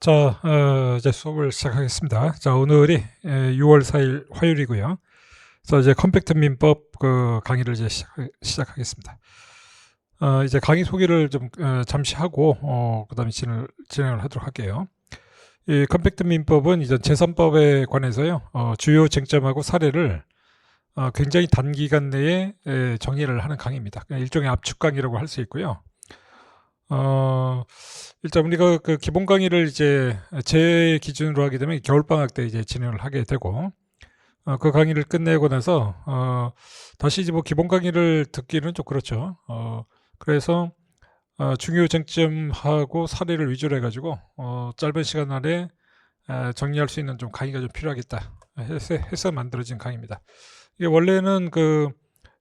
자, 이제 수업을 시작하겠습니다. 자, 오늘이 6월 4일 화요일이고요. 자, 이제 컴팩트 민법 그 강의를 이제 시작하겠습니다. 이제 강의 소개를 좀 잠시 하고 그다음에 진행을 하도록 할게요. 이 컴팩트 민법은 이전 제3법에 관해서요. 주요 쟁점하고 사례를 굉장히 단기간 내에 정리를 하는 강의입니다. 그냥 일종의 압축 강의라고 할 수 있고요. 일단 우리가 그 기본 강의를 이제 제 기준으로 하게 되면 겨울방학 때 이제 진행을 하게 되고, 그 강의를 끝내고 나서, 다시 이제 뭐 기본 강의를 듣기는 좀 그렇죠. 그래서, 중요 쟁점하고 사례를 위주로 해가지고, 짧은 시간 안에 정리할 수 있는 좀 강의가 좀 필요하겠다 해서 만들어진 강의입니다. 이게 원래는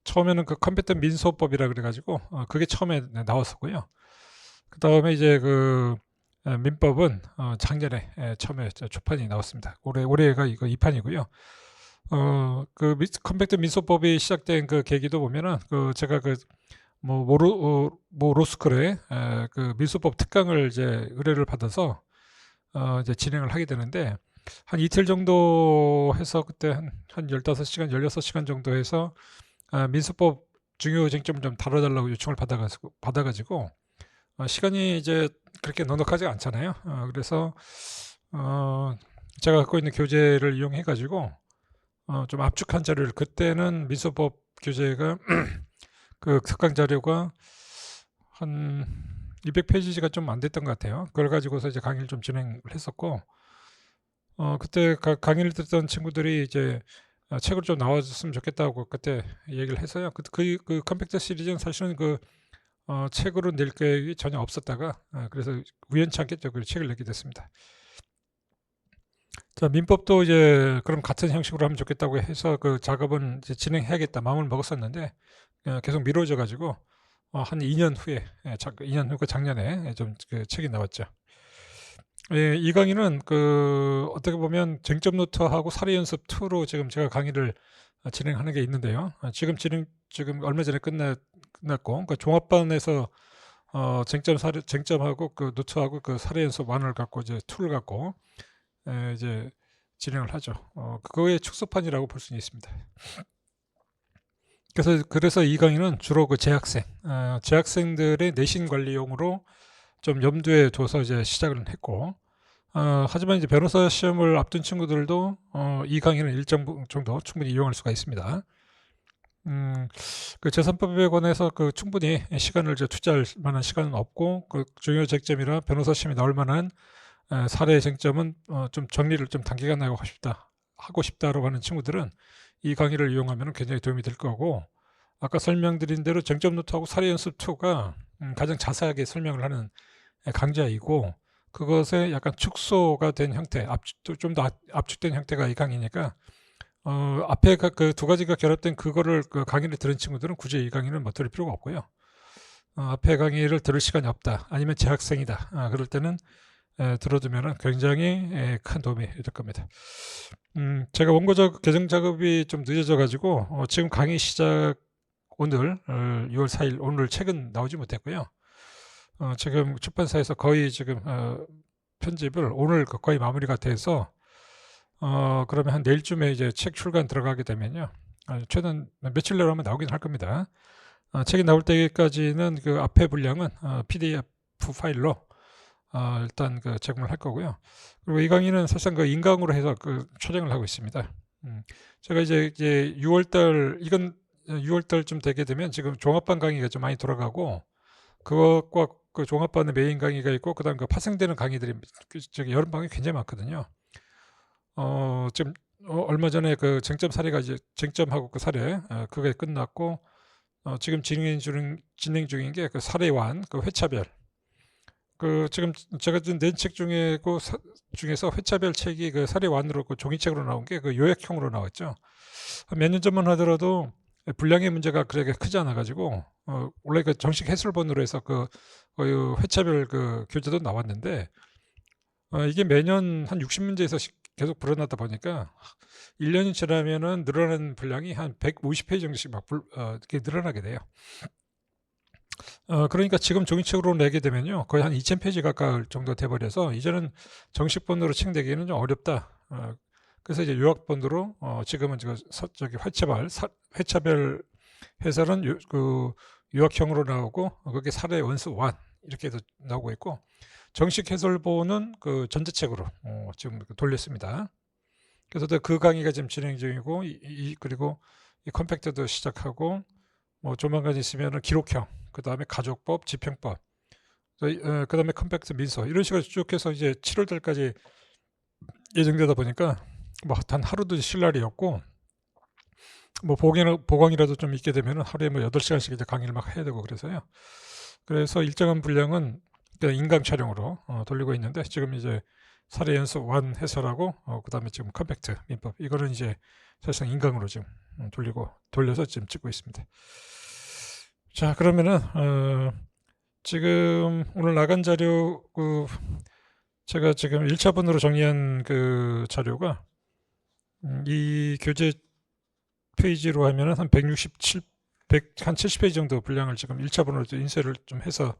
처음에는 그 컴퓨터 민소법이라 그래가지고, 그게 처음에 나왔었고요. 그 다음에 이제 민법은 작년에 처음에 초판이 나왔습니다. 올해가 이거 2판이고요. 컴팩트 민소법이 시작된 그 계기도 보면은 제가 로스쿨에 그 민소법 특강을 이제 의뢰를 받아서 이제 진행을 하게 되는데, 한 이틀 정도 해서 그때 한 15시간, 16시간 정도 해서 민소법 중요 쟁점을 좀 다뤄달라고 요청을 받아가지고 시간이 이제 그렇게 넉넉하지 않잖아요. 그래서 제가 갖고 있는 교재를 이용해 가지고 좀 압축한 자료를, 그때는 민소법 교재가 그 특강 자료가 한 200페이지가 좀 안 됐던 것 같아요. 그걸 가지고서 이제 강의를 좀 진행을 했었고, 그때 강의를 듣던 친구들이 이제 책으로 좀 나와줬으면 좋겠다고 그때 얘기를 해서요. 그 컴팩트 시리즈는 사실은 책으로 낼 계획이 전혀 없었다가, 그래서 우연찮게 그 책을 내게 됐습니다. 자, 민법도 이제 그럼 같은 형식으로 하면 좋겠다고 해서 그 작업은 이제 진행해야겠다 마음을 먹었었는데, 계속 미뤄져 가지고 한 2년 후에, 2년 후 작년에 좀 그 책이 나왔죠. 이 강의는 어떻게 보면 쟁점 노트하고 사례 연습 2로 지금 제가 강의를 진행하는 게 있는데요. 지금 얼마 전에 끝났고, 그 종합반에서 쟁점하고 그 노트하고 그 사례 연습 1을 갖고 이제 2를 갖고 이제 진행을 하죠. 그거의 축소판이라고 볼 수는 있습니다. 그래서 이 강의는 주로 그 재학생들의 내신 관리용으로 좀 염두에 둬서 이제 시작을 했고, 하지만 이제 변호사 시험을 앞둔 친구들도 이 강의는 일정 정도 충분히 이용할 수가 있습니다. 그 제3법에 관해서 충분히 시간을 투자할 만한 시간은 없고, 그 중요 쟁점이나 변호사 시험에 나올 만한 사례 쟁점은 좀 정리를 좀 단기간에 하고 싶다라고 하는 친구들은 이 강의를 이용하면 굉장히 도움이 될 거고, 아까 설명드린 대로 쟁점 노트하고 사례 연습 2가 가장 자세하게 설명을 하는 강좌이고, 그것에 약간 축소가 된 형태, 좀 더 압축된 형태가 이 강의니까, 앞에 그 두 가지가 결합된 그거를 강의를 들은 친구들은 굳이 이 강의는 뭐 들을 필요가 없고요. 앞에 강의를 들을 시간이 없다, 아니면 재학생이다, 그럴 때는 들어두면 굉장히 큰 도움이 될 겁니다. 제가 원고적 개정 작업이 좀 늦어져 가지고 지금 강의 시작 오늘 6월 4일 오늘 책은 나오지 못했고요. 지금 출판사에서 거의 지금 편집을 오늘 거의 마무리가 돼서, 그러면 한 내일쯤에 이제 책 출간 들어가게 되면요, 최근 며칠 내로 하면 나오긴 할 겁니다. 책이 나올 때까지는 그 앞에 분량은 PDF 파일로 일단 제공을 할 거고요. 그리고 이 강의는 사실상 인강으로 해서 촬영을 하고 있습니다. 제가 이제 6월달쯤 되게 되면 지금 종합반 강의가 좀 많이 돌아가고, 그것과 그 종합반의 메인 강의가 있고, 그다음 파생되는 강의들이 저기 여름방학이 굉장히 많거든요. 지금 얼마 전에 그 쟁점 사례가 이제 쟁점하고 그 사례 그게 끝났고, 지금 진행 중인 게 그 사례완, 그 회차별. 지금 제가 낸 책 중에서 회차별 책이 그 사례완으로 종이책으로 나온 게 요약형으로 나왔죠. 몇 년 전만 하더라도 분량의 문제가 그렇게 크지 않아 가지고 원래 정식 해설본으로 해서 회차별 교재도 나왔는데, 이게 매년 한 60문제에서 계속 불어나다 보니까 1년이 지나면은 늘어나는 분량이 한 150페이지 정도씩 이렇게 늘어나게 돼요. 그러니까 지금 종이책으로 내게 되면요. 거의 한 2000페이지 가까울 정도 돼버려서 이제는 정식 본으로 책내기는 좀 어렵다. 그래서 이제 요약본으로 지금은 저기 회차별 해설은 그 요약형으로 나오고 그게 사례 원수 1 이렇게 해서 나오고 있고 정식 해설본은 그 전자책으로 지금 돌렸습니다. 그래서 그 강의가 지금 진행 중이고 그리고 이 컴팩트도 시작하고 뭐 조만간 있으면은 기록형, 그 다음에 가족법, 집행법, 그 다음에 컴팩트 민서 이런 식으로 쭉 해서 이제 7월 달까지 예정되다 보니까 뭐 단 하루도 쉴 날이 없고 뭐 보강이라도 좀 있게 되면 하루에 뭐 8시간씩 이제 강의를 막 해야 되고 그래서요. 그래서 일정한 분량은 인강 촬영으로 돌리고 있는데 지금 이제 사례 연습 1 해설하고 그 다음에 지금 컴팩트 민법 이거는 이제 사실상 인강으로 지금 돌려서 지금 찍고 있습니다. 자, 그러면은 지금 오늘 나간 자료 제가 지금 1차본으로 정리한 그 자료가 이 교재 페이지로 하면은 한 167, 한 70페이지 정도 분량을 지금 1차본으로 인쇄를 좀 해서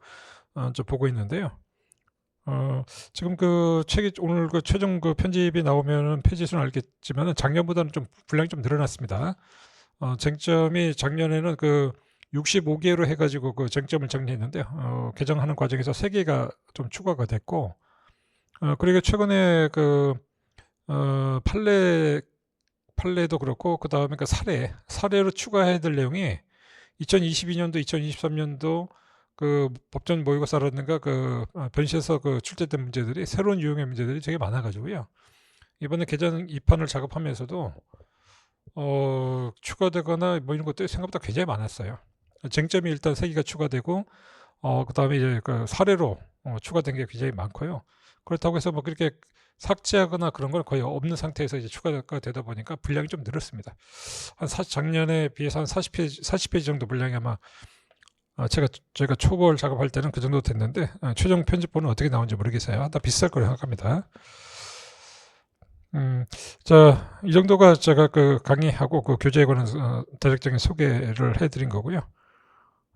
좀 보고 있는데요. 지금 그 책이 오늘 그 최종 그 편집이 나오면은 페이지 수는 알겠지만은 작년보다는 좀 분량이 좀 늘어났습니다. 쟁점이 작년에는 그 65개로 해가지고 그 쟁점을 정리했는데요. 개정하는 과정에서 3개가 좀 추가가 됐고, 그리고 최근에 그 판례도 그렇고 그 다음에 그 사례로 추가해야 될 내용이 2022년도, 2023년도 그 법전 모의고사라든가 그 변시에서 그 출제된 문제들이 새로운 유형의 문제들이 되게 많아가지고요. 이번에 개정 2판을 작업하면서도 추가되거나 뭐 이런 것들이 생각보다 굉장히 많았어요. 쟁점이 일단 3개가 추가되고 그 다음에 이제 그 사례로 추가된 게 굉장히 많고요. 그렇다고 해서 뭐 그렇게 삭제하거나 그런 건 거의 없는 상태에서 이제 추가가 되다 보니까 분량이 좀 늘었습니다. 작년에 비해서 한 40페이지 정도 분량이 아마 제가 초벌 작업할 때는 그 정도 됐는데 최종 편집본은 어떻게 나오는지 모르겠어요. 다 비쌀 거라고 생각합니다. 자, 이 정도가 제가 그 강의하고 그 교재에 관한 대략적인 소개를 해드린 거고요.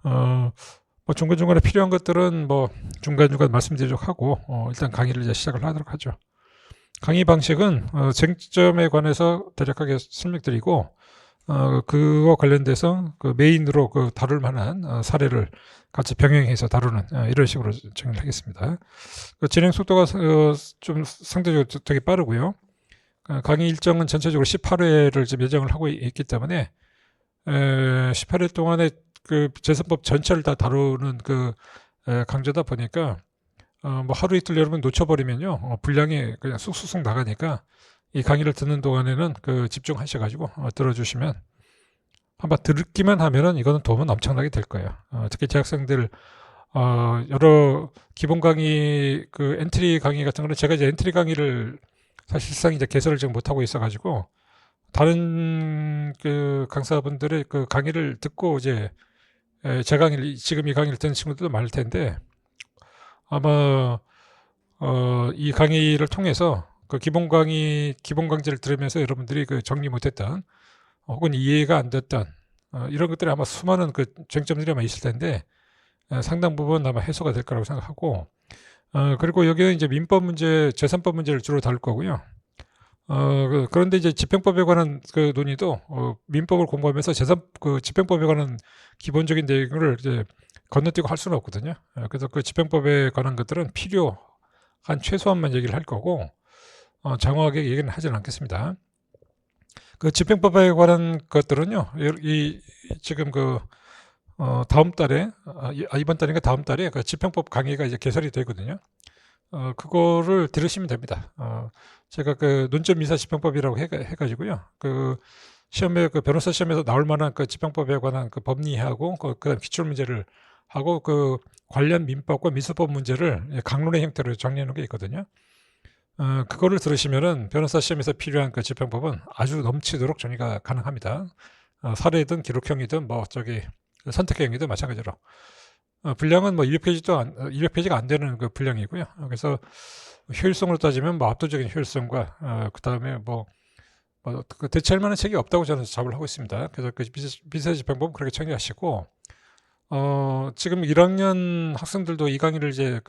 뭐 중간중간에 필요한 것들은 뭐 중간중간 말씀드리도록 하고 일단 강의를 이제 시작을 하도록 하죠. 강의 방식은 쟁점에 관해서 대략하게 설명드리고 그와 관련돼서 그 메인으로 그 다룰 만한 사례를 같이 병행해서 다루는 이런 식으로 정리를 하겠습니다. 그 진행 속도가 좀 상대적으로 되게 빠르고요. 강의 일정은 전체적으로 18회를 지금 예정을 하고 있기 때문에 18회 동안에 그 재산법 전체를 다 다루는 그 강좌다 보니까 뭐 하루 이틀 여러분 놓쳐버리면요 분량이 그냥 쑥쑥 나가니까 이 강의를 듣는 동안에는 그 집중하셔가지고 들어주시면 한번 듣기만 하면은 이거는 도움은 엄청나게 될 거예요. 특히 재학생들 여러 기본 강의 그 엔트리 강의 같은 거는 제가 이제 엔트리 강의를 사실상 이제 개설을 지금 못하고 있어가지고 다른 그 강사분들의 그 강의를 듣고 이제 제 강의를 지금 이 강의를 듣는 친구들도 많을 텐데 아마 이 강의를 통해서 그 기본 강좌를 들으면서 여러분들이 그 정리 못했던 혹은 이해가 안 됐던 이런 것들이 아마 수많은 그 쟁점들이 아마 있을 텐데 상당 부분 아마 해소가 될 거라고 생각하고 그리고 여기는 이제 민법 문제, 재산법 문제를 주로 다룰 거고요. 그런데 이제 집행법에 관한 그 논의도 민법을 공부하면서 집행법에 관한 기본적인 내용을 이제 건너뛰고 할 수는 없거든요. 그래서 그 집행법에 관한 것들은 필요한 최소한만 얘기를 할 거고 장황하게 얘기는 하지는 않겠습니다. 그 집행법에 관한 것들은요, 지금 다음 달에, 이번 달인가 다음 달에 그 집행법 강의가 이제 개설이 되거든요. 그거를 들으시면 됩니다. 제가 그 논점미사 집행법이라고 해가지고요. 그 시험에 그 변호사 시험에서 나올 만한 그 집행법에 관한 그 법리하고 그다음 기출 문제를 하고 그 관련 민법과 민사법 문제를 강론의 형태로 정리해 놓은 게 있거든요. 그거를 들으시면은 변호사 시험에서 필요한 그 집행법은 아주 넘치도록 정리가 가능합니다. 사례든 기록형이든 뭐 선택형이든 마찬가지로. 분량은 뭐 200페이지가 안 되는 그 분량이고요. 그래서 효율성으로 따지면 뭐 압도적인 효율성과 그 다음에 그 대체할 만한 책이 없다고 저는 잡을 하고 있습니다. 그래서 그 비세 집행법은 그렇게 정리하시고 지금 1학년 학생들도 이 강의를 이제